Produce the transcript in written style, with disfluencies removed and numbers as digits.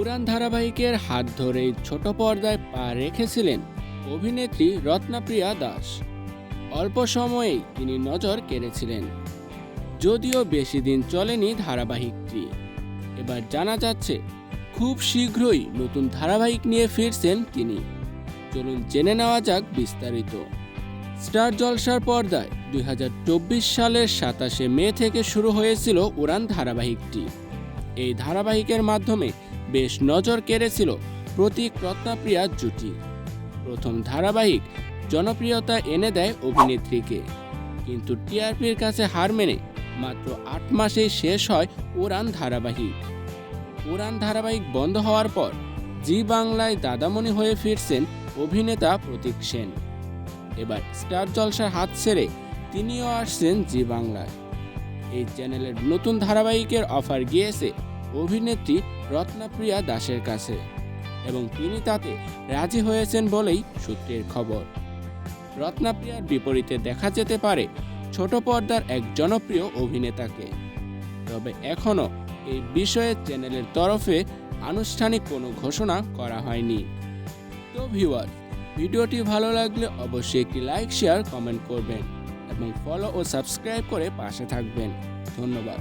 উড়ান ধারাবাহিকের হাত ধরেই ছোট পর্দায় পা রেখেছিলেন অভিনেত্রী রত্নাপ্রিয়া দাস। অল্প সময়েই তিনি নজর কেড়েছিলেন। যদিও বেশি দিন চলেনি ধারাবাহিকটি, এবার জানা যাচ্ছে খুব শীঘ্রই নতুন ধারাবাহিক নিয়ে ফিরছেন তিনি। চলুন জেনে নেওয়া যাক বিস্তারিত। স্টার জলসার পর্দায় 2024 সালের 27শে মে থেকে শুরু হয়েছিল উড়ান ধারাবাহিকটি। এই ধারাবাহিকের মাধ্যমে বেশ নজর কেড়েছিল প্রতীক রত্নাপ্রিয়া জুটি। প্রথম ধারাবাহিক জনপ্রিয়তা এনে দেয় অভিনেত্রীকে, কিন্তু টিআরপির কাছে হার মেনে মাত্র 8 মাসেই শেষ হয় উড়ান ধারাবাহিক। উড়ান ধারাবাহিক বন্ধ হওয়ার পর জি বাংলায় দাদামণি হয়ে ফিরছেন অভিনেতা প্রতীক সেন। এবার স্টার জলসার হাত ছেড়ে তিনিও আসছেন জি বাংলায়। এই চ্যানেলের নতুন ধারাবাহিকের অফার গিয়েছে অভিনেত্রী রত্নাপ্রিয়া দাসের কাছে এবং তিনি তাতে রাজি হয়েছেন বলেই সূত্রের খবর। রত্নাপ্রিয়ার বিপরীতে দেখা যেতে পারে ছোট পর্দার এক জনপ্রিয় অভিনেতাকে। তবে এখনও এই বিষয়ে চ্যানেলের তরফে আনুষ্ঠানিক কোনো ঘোষণা করা হয়নি। তো ভিউয়ার, ভিডিওটি ভালো লাগলে অবশ্যই একটি লাইক, শেয়ার, কমেন্ট করবেন এবং ফলো ও সাবস্ক্রাইব করে পাশে থাকবেন। ধন্যবাদ।